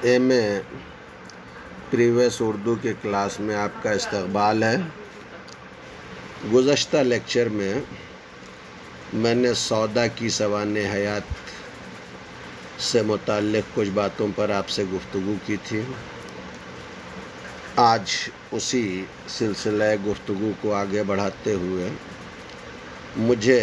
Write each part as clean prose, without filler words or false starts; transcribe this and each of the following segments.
M a previous Urdu کی class میں آپ کا استقبال ہے۔ گزشتہ لیکچر میں نے سودا کی سوانح حیات سے متعلق کچھ باتوں پر آپ سے گفتگو کی تھی۔ آج اسی سلسلہ گفتگو کو آگے بڑھاتے ہوئے مجھے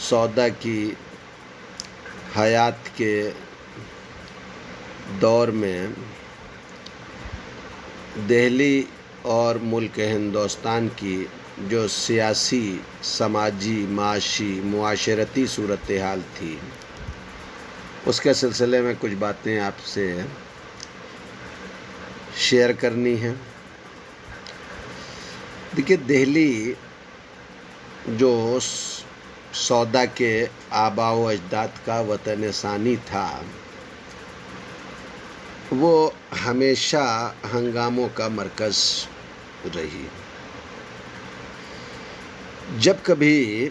سودا کی حیات کے دور میں دہلی اور ملک ہندوستان کی جو سیاسی، سماجی، معاشی، معاشرتی صورتحال تھی، اس کے سلسلے میں کچھ باتیں آپ سے شیئر کرنی ہیں۔ دیکھیے، دہلی جو سودا کے آباء و اجداد کا وطن ثانی تھا، وہ ہمیشہ ہنگاموں کا مرکز رہی۔ جب کبھی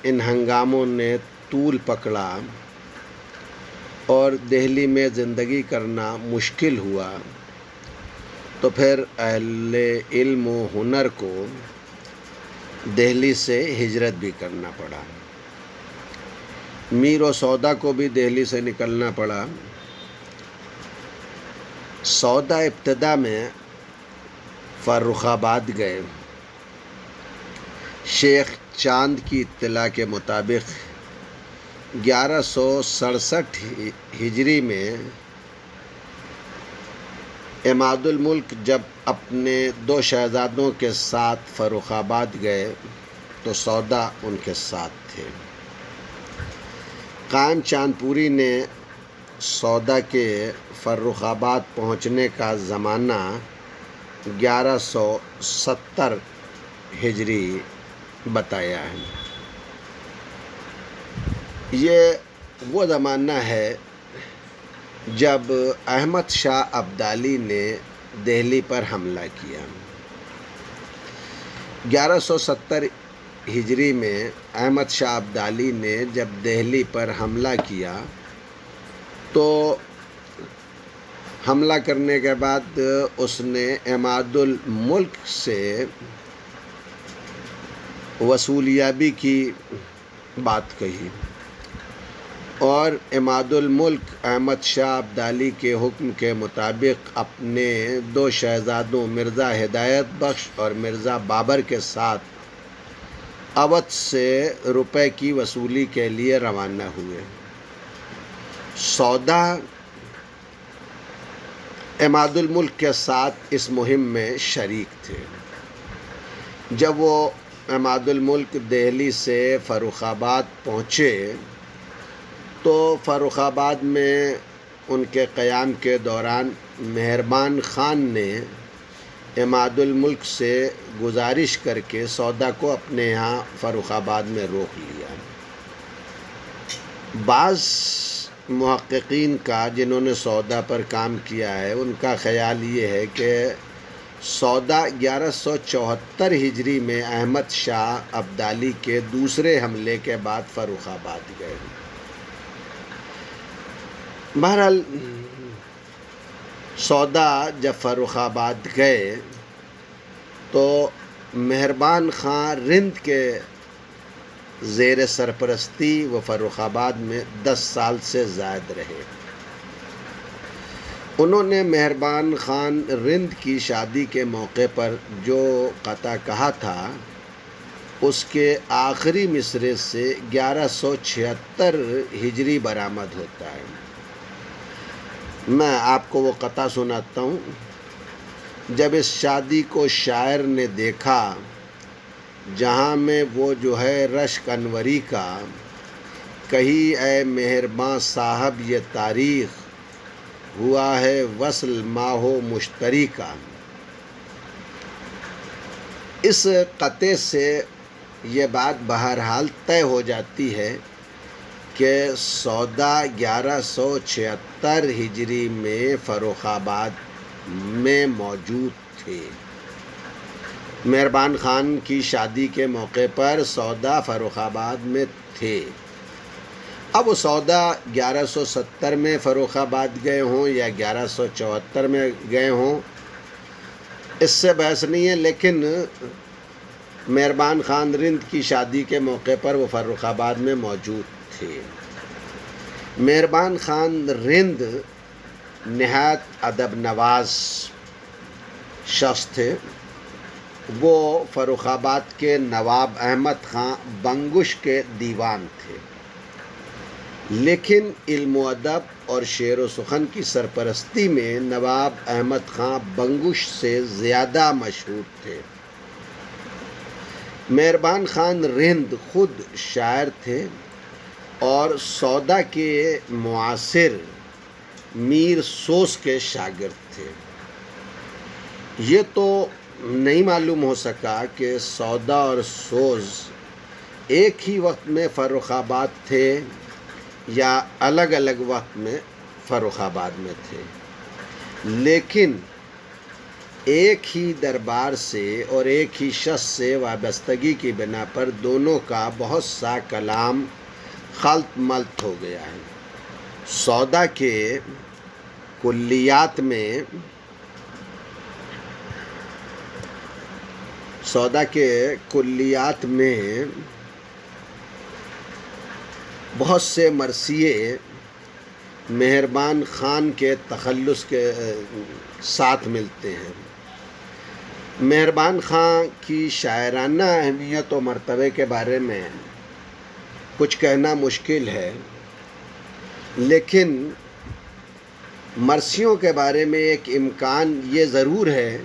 ان ہنگاموں نے طول پکڑا اور دہلی میں زندگی کرنا مشکل ہوا تو پھر اہل علم و ہنر کو دہلی سے ہجرت بھی کرنا پڑا۔ میر و سودا کو بھی دہلی سے نکلنا پڑا۔ سودا ابتدا میں فرخ آباد گئے۔ شیخ چاند کی اطلاع کے مطابق 1167 ہجری میں عماد الملک جب اپنے 2 شہزادوں کے ساتھ فرخ آباد گئے تو سودا ان کے ساتھ تھے۔ قائم چاند پوری نے سودا کے فرخ آباد پہنچنے کا زمانہ 1170 ہجری بتایا ہے۔ یہ وہ زمانہ ہے جب احمد شاہ ابدالی نے دہلی پر حملہ کیا۔ 1170 ہجری میں احمد شاہ ابدالی نے جب دہلی پر حملہ کیا تو حملہ کرنے کے بعد اس نے عماد الملک سے وصولیابی کی بات کہی اور عماد الملک احمد شاہ ابدالی کے حکم کے مطابق اپنے 2 شہزادوں مرزا ہدایت بخش اور مرزا بابر کے ساتھ اودھ سے روپے کی وصولی کے لیے روانہ ہوئے۔ سودا عماد الملک کے ساتھ اس مہم میں شریک تھے۔ جب وہ عماد الملک دہلی سے فرخ آباد پہنچے تو فرخ آباد میں ان کے قیام کے دوران مہربان خان نے عماد الملک سے گزارش کر کے سودا کو اپنے یہاں فرخ آباد میں روک لیا۔ بعض محققین کا جنہوں نے سودا پر کام کیا ہے، ان کا خیال یہ ہے کہ سودا 1174 ہجری میں احمد شاہ ابدالی کے دوسرے حملے کے بعد فرخ آباد گئے۔ بہرحال سودا جب فرخ آباد گئے تو مہربان خان رند کے زیر سرپرستی وہ فرخ آباد میں 10 سال سے زائد رہے۔ انہوں نے مہربان خان رند کی شادی کے موقع پر جو قطع کہا تھا اس کے آخری مصرعے سے 1176 ہجری برآمد ہوتا ہے۔ میں آپ کو وہ قطع سناتا ہوں۔ جب اس شادی کو شاعر نے دیکھا جہاں میں وہ جو ہے رشک انوری کا، کہی اے مہرباں صاحب یہ تاریخ، ہوا ہے وصل ماہ و مشتری کا۔ اس قطعے سے یہ بات بہرحال طے ہو جاتی ہے کہ سودا 1176 ہجری میں فرخ آباد میں موجود تھے۔ مہربان خان کی شادی کے موقع پر سودا فرخ آباد میں تھے۔ اب وہ سودا 1170 میں فروخ آباد گئے ہوں یا 1174 میں گئے ہوں، اس سے بحث نہیں ہے، لیکن مہربان خان رند کی شادی کے موقع پر وہ فروخ آباد میں موجود تھے۔ مہربان خان رند نہایت ادب نواز شخص تھے۔ وہ فروخ آباد کے نواب احمد خان بنگش کے دیوان تھے، لیکن علم و ادب اور شعر و سخن کی سرپرستی میں نواب احمد خان بنگش سے زیادہ مشہور تھے۔ مہربان خان رند خود شاعر تھے اور سودا کے معاصر میر سوس کے شاگرد تھے۔ یہ تو نہیں معلوم ہو سکا کہ سودا اور سوز ایک ہی وقت میں فروخ آباد تھے یا الگ الگ وقت میں فروخ آباد میں تھے، لیکن ایک ہی دربار سے اور ایک ہی شخص سے وابستگی کی بنا پر دونوں کا بہت سا کلام خلط ملط ہو گیا ہے۔ سودا کے کلیات میں بہت سے مرثیے مہربان خان کے تخلص کے ساتھ ملتے ہیں۔ مہربان خان کی شاعرانہ اہمیت و مرتبے کے بارے میں کچھ کہنا مشکل ہے، لیکن مرثیوں کے بارے میں ایک امکان یہ ضرور ہے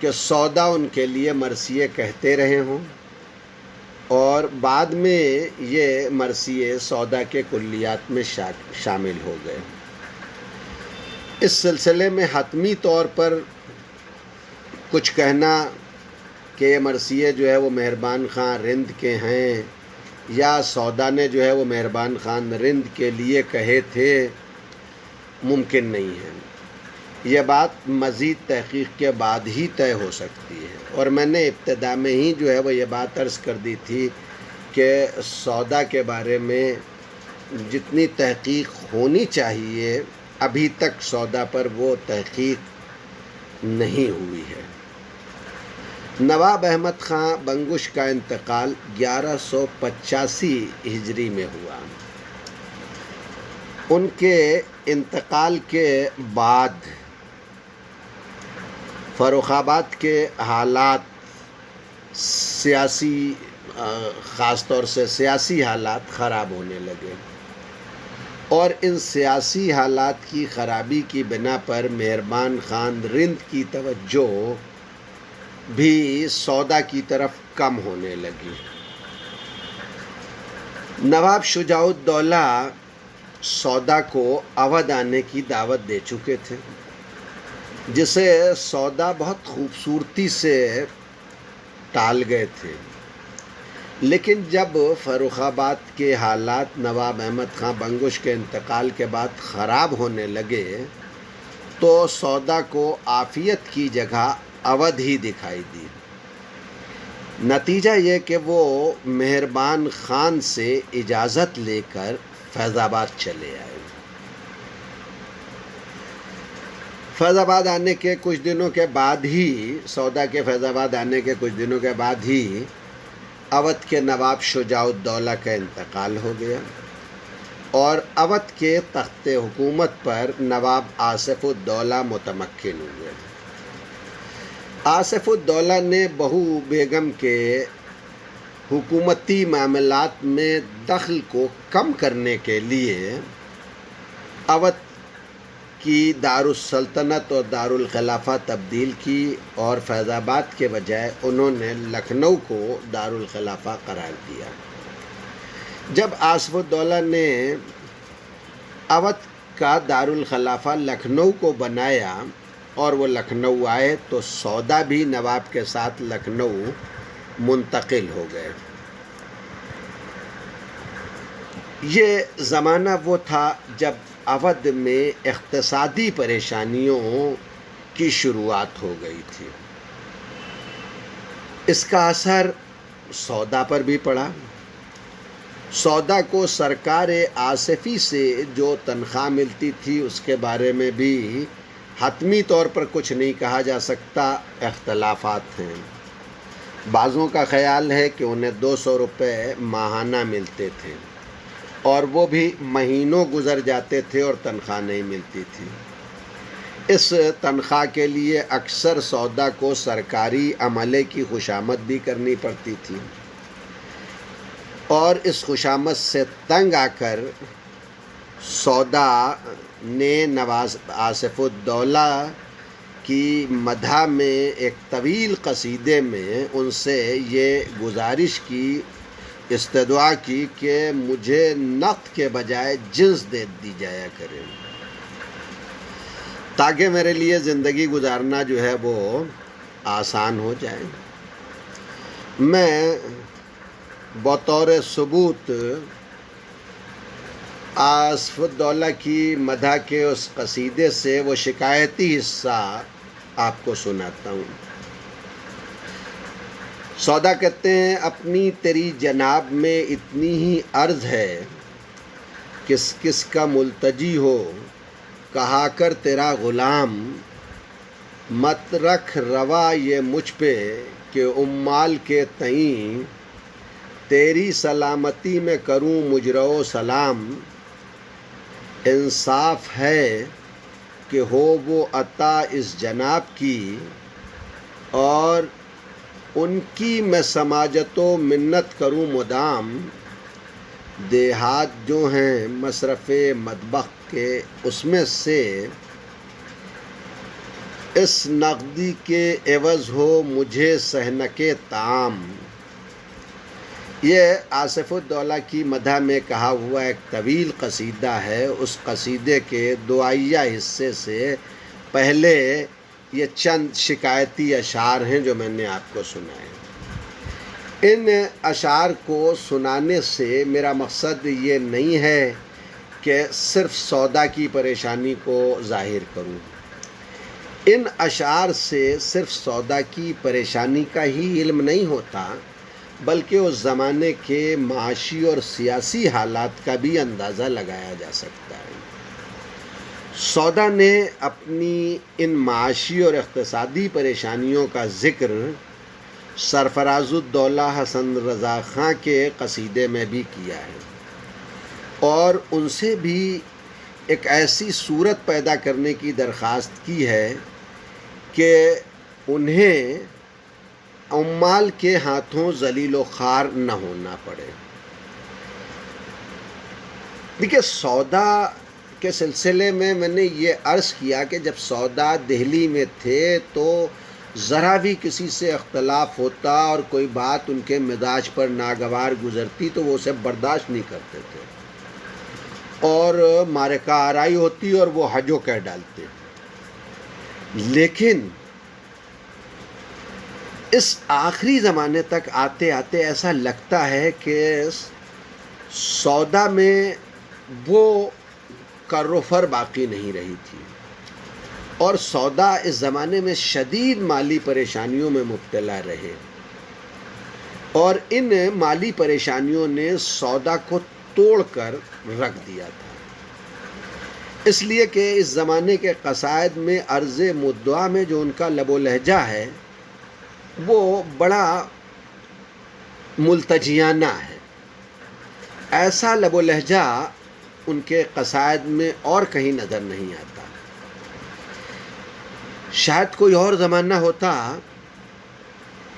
کہ سودا ان کے لیے مرثیے کہتے رہے ہوں اور بعد میں یہ مرثیے سودا کے کلیات میں شامل ہو گئے۔ اس سلسلے میں حتمی طور پر کچھ کہنا کہ یہ مرثیے جو ہے وہ مہربان خان رند کے ہیں یا سودا نے جو ہے وہ مہربان خان رند کے لیے کہے تھے، ممکن نہیں ہے۔ یہ بات مزید تحقیق کے بعد ہی طے ہو سکتی ہے، اور میں نے ابتدا میں ہی جو ہے وہ یہ بات عرض کر دی تھی کہ سودا کے بارے میں جتنی تحقیق ہونی چاہیے ابھی تک سودا پر وہ تحقیق نہیں ہوئی ہے۔ نواب احمد خان بنگش کا انتقال 1185 ہجری میں ہوا۔ ان کے انتقال کے بعد فروخ آباد کے حالات خاص طور سے سیاسی حالات خراب ہونے لگے، اور ان سیاسی حالات کی خرابی کی بنا پر مہربان خان رند کی توجہ بھی سودا کی طرف کم ہونے لگی۔ نواب شجاع الدولہ سودا کو اودھ آنے کی دعوت دے چکے تھے، جسے سودا بہت خوبصورتی سے ٹال گئے تھے، لیکن جب فروخ آباد کے حالات نواب احمد خان بنگش کے انتقال کے بعد خراب ہونے لگے تو سودا کو عافیت کی جگہ اودھ ہی دکھائی دی۔ نتیجہ یہ کہ وہ مہربان خان سے اجازت لے کر فیض آباد چلے آئے۔ فیض آباد آنے کے کچھ دنوں کے بعد ہی سودا کے فیض آباد آنے کے کچھ دنوں کے بعد ہی اودھ کے نواب شجاع الدولہ کا انتقال ہو گیا، اور اودھ کے تخت حکومت پر نواب آصف الدولہ متمکن ہوئے۔ آصف الدولہ نے بہو بیگم کے حکومتی معاملات میں دخل کو کم کرنے کے لیے اودھ کی دارالسلطنت اور دارالخلافہ تبدیل کی، اور فیض آباد کے بجائے انہوں نے لکھنؤ کو دارالخلافہ قرار دیا۔ جب آصف الدولہ نے اودھ کا دارالخلافہ لکھنؤ کو بنایا اور وہ لکھنؤ آئے تو سودا بھی نواب کے ساتھ لکھنؤ منتقل ہو گئے۔ یہ زمانہ وہ تھا جب اودھ میں اقتصادی پریشانیوں کی شروعات ہو گئی تھی۔ اس کا اثر سودا پر بھی پڑا۔ سودا کو سرکار آصفی سے جو تنخواہ ملتی تھی اس کے بارے میں بھی حتمی طور پر کچھ نہیں کہا جا سکتا، اختلافات ہیں۔ بعضوں کا خیال ہے کہ انہیں 200 روپے ماہانہ ملتے تھے اور وہ بھی مہینوں گزر جاتے تھے اور تنخواہ نہیں ملتی تھی۔ اس تنخواہ کے لیے اکثر سودا کو سرکاری عملے کی خوشامد بھی کرنی پڑتی تھی، اور اس خوشامد سے تنگ آ کر سودا نے نواز آصف الدولہ کی مدح میں ایک طویل قصیدے میں ان سے یہ گزارش کی، استدعا کی کہ مجھے نقد کے بجائے جنس دے دی جایا کرے، تاکہ میرے لیے زندگی گزارنا جو ہے وہ آسان ہو جائے۔ میں بطور ثبوت آصف الدولہ کی مدح کے اس قصیدے سے وہ شکایتی حصہ آپ کو سناتا ہوں۔ سودا کہتے ہیں، اپنی تیری جناب میں اتنی ہی عرض ہے، کس کس کا ملتجی ہو کہا کر تیرا غلام، مت رکھ روا یہ مجھ پہ کہ عمال کے تئیں، تیری سلامتی میں کروں مجرو سلام، انصاف ہے کہ ہو وہ عطا اس جناب کی، اور ان کی میں سماجت و منت کروں مدام، دیہات جو ہیں مصرف مطبخ کے اس میں سے، اس نقدی کے عوض ہو مجھے صحنک طعام۔ یہ آصف الدولہ کی مدح میں کہا ہوا ایک طویل قصیدہ ہے۔ اس قصیدے کے دعائیہ حصے سے پہلے یہ چند شکایتی اشعار ہیں جو میں نے آپ کو سنائے۔ ان اشعار کو سنانے سے میرا مقصد یہ نہیں ہے کہ صرف سودا کی پریشانی کو ظاہر کروں۔ ان اشعار سے صرف سودا کی پریشانی کا ہی علم نہیں ہوتا، بلکہ اس زمانے کے معاشی اور سیاسی حالات کا بھی اندازہ لگایا جا سکتا ہے۔ سودا نے اپنی ان معاشی اور اقتصادی پریشانیوں کا ذکر سرفراز الدولہ حسن رضا خاں کے قصیدے میں بھی کیا ہے، اور ان سے بھی ایک ایسی صورت پیدا کرنے کی درخواست کی ہے کہ انہیں عمال کے ہاتھوں ذلیل و خوار نہ ہونا پڑے۔ دیکھیے، سودا کے سلسلے میں نے یہ عرض کیا کہ جب سودا دہلی میں تھے تو ذرا بھی کسی سے اختلاف ہوتا اور کوئی بات ان کے مزاج پر ناگوار گزرتی تو وہ اسے برداشت نہیں کرتے تھے، اور معرکہ آرائی ہوتی اور وہ حجو کہہ ڈالتے۔ لیکن اس آخری زمانے تک آتے آتے ایسا لگتا ہے کہ سودا میں وہ کر و فر باقی نہیں رہی تھی، اور سودا اس زمانے میں شدید مالی پریشانیوں میں مبتلا رہے، اور ان مالی پریشانیوں نے سودا کو توڑ کر رکھ دیا تھا، اس لیے کہ اس زمانے کے قصائد میں عرض مدعا میں جو ان کا لب و لہجہ ہے وہ بڑا ملتجیانہ ہے۔ ایسا لب و لہجہ ان کے قصائد میں اور کہیں نظر نہیں آتا۔ شاید کوئی اور زمانہ ہوتا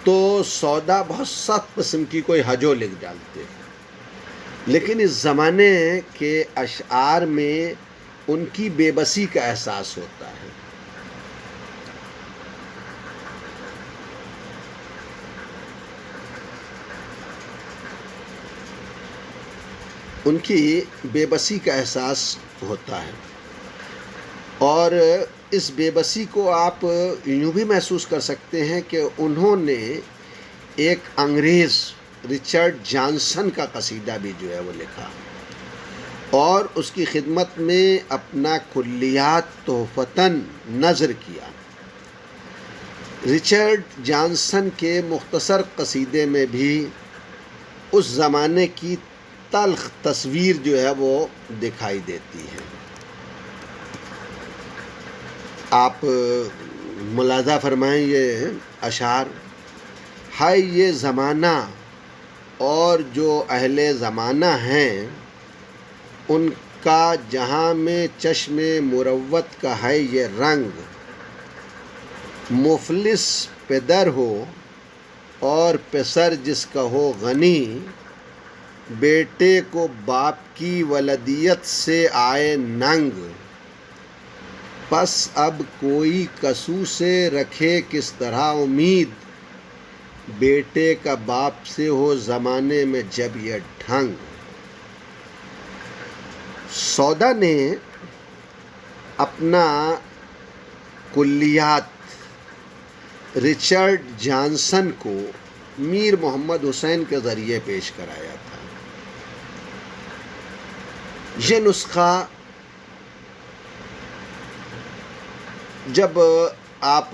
تو سودا بہت سخت قسم کی کوئی حجو لکھ ڈالتے، لیکن اس زمانے کے اشعار میں ان کی بے بسی کا احساس ہوتا ہے۔ ان کی بے بسی کا احساس ہوتا ہے، اور اس بے بسی کو آپ یوں بھی محسوس کر سکتے ہیں کہ انہوں نے ایک انگریز رچرڈ جانسن کا قصیدہ بھی جو ہے وہ لکھا، اور اس کی خدمت میں اپنا کلیات تحفتاً نظر کیا۔ رچرڈ جانسن کے مختصر قصیدے میں بھی اس زمانے کی تلخ تصویر جو ہے وہ دکھائی دیتی ہے۔ آپ ملاحظہ فرمائیں یہ اشعار، ہائے یہ زمانہ اور جو اہل زمانہ ہیں ان کا جہاں میں چشم مروت کا ہے یہ رنگ، مفلس پدر ہو اور پسر جس کا ہو غنی، بیٹے کو باپ کی ولدیت سے آئے ننگ، پس اب کوئی کسو سے رکھے کس طرح امید، بیٹے کا باپ سے ہو زمانے میں جب یہ ڈھنگ۔ سودا نے اپنا کلیات رچرڈ جانسن کو میر محمد حسین کے ذریعے پیش کرایا تھا۔ یہ نسخہ جب آپ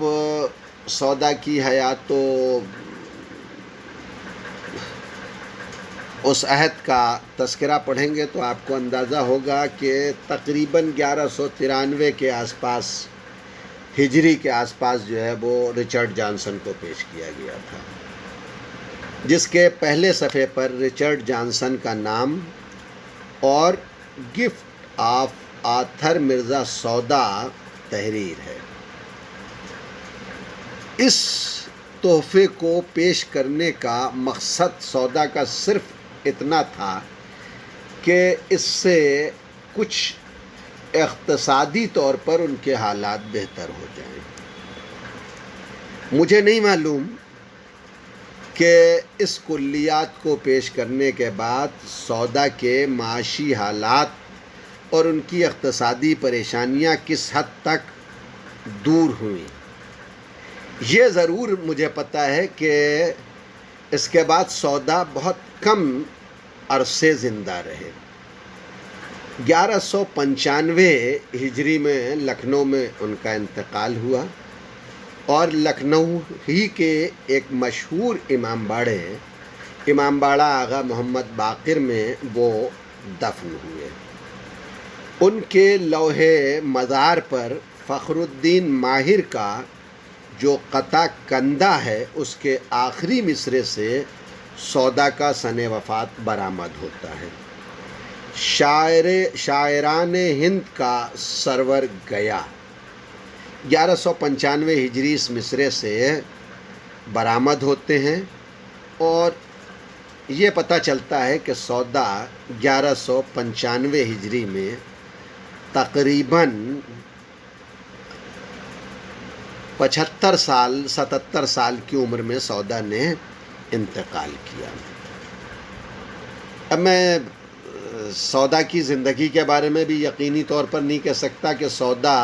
سودا کی حیات و اس عہد کا تذکرہ پڑھیں گے تو آپ کو اندازہ ہوگا کہ تقریباً 1193 کے آس پاس، ہجری کے آس پاس جو ہے وہ رچرڈ جانسن کو پیش کیا گیا تھا، جس کے پہلے صفحے پر رچرڈ جانسن کا نام اور گفٹ آف آتھر مرزا سودا تحریر ہے۔ اس تحفے کو پیش کرنے کا مقصد سودا کا صرف اتنا تھا کہ اس سے کچھ اقتصادی طور پر ان کے حالات بہتر ہو جائیں۔ مجھے نہیں معلوم کہ اس کلیات کو پیش کرنے کے بعد سودا کے معاشی حالات اور ان کی اقتصادی پریشانیاں کس حد تک دور ہوئیں۔ یہ ضرور مجھے پتہ ہے کہ اس کے بعد سودا بہت کم عرصے زندہ رہے۔ 1195 ہجری میں لکھنؤ میں ان کا انتقال ہوا اور لکھنؤ ہی کے ایک مشہور امام باڑہ آغا محمد باقر میں وہ دفن ہوئے۔ ان کے لوح مزار پر فخر الدین ماہر کا جو قطع کندہ ہے اس کے آخری مصرعے سے سودا کا سن وفات برآمد ہوتا ہے۔ شاعران ہند کا سرور گیا 1195 ہجری اس مصرعے سے برآمد ہوتے ہیں اور یہ پتہ چلتا ہے کہ سودا 1195 ہجری میں تقریباً 77 سال کی عمر میں سودا نے انتقال کیا۔ اب میں سودا کی زندگی کے بارے میں بھی یقینی طور پر نہیں کہہ سکتا کہ سودا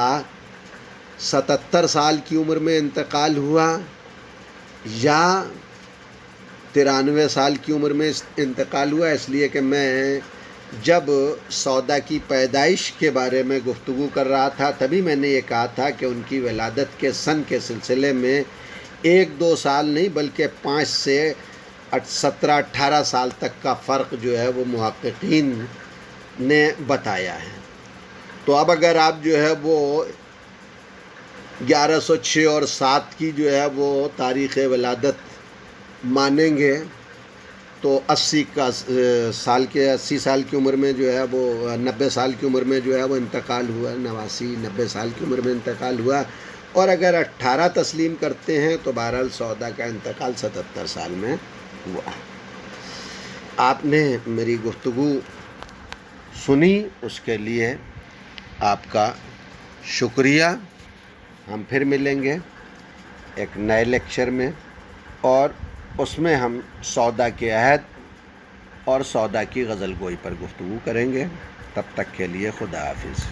77 سال کی عمر میں انتقال ہوا یا 93 سال کی عمر میں انتقال ہوا، اس لیے کہ میں جب سودا کی پیدائش کے بارے میں گفتگو کر رہا تھا تبھی میں نے یہ کہا تھا کہ ان کی ولادت کے سن کے سلسلے میں 1-2 سال نہیں بلکہ 5 سے 17-18 سال تک کا فرق جو ہے وہ محققین نے بتایا ہے۔ تو اب اگر آپ جو ہے وہ 1106 اور 7 کی جو ہے وہ تاریخ ولادت مانیں گے تو 80 سال کی عمر میں جو ہے وہ 90 سال کی عمر میں جو ہے وہ انتقال ہوا، 89-90 سال کی عمر میں انتقال ہوا، اور اگر 18 تسلیم کرتے ہیں تو بہرحال سودا کا انتقال 77 سال میں ہوا۔ آپ نے میری گفتگو سنی، اس کے لیے آپ کا شکریہ۔ ہم پھر ملیں گے ایک نئے لیکچر میں اور اس میں ہم سودا کے عہد اور سودا کی غزل گوئی پر گفتگو کریں گے۔ تب تک کے لیے خدا حافظ۔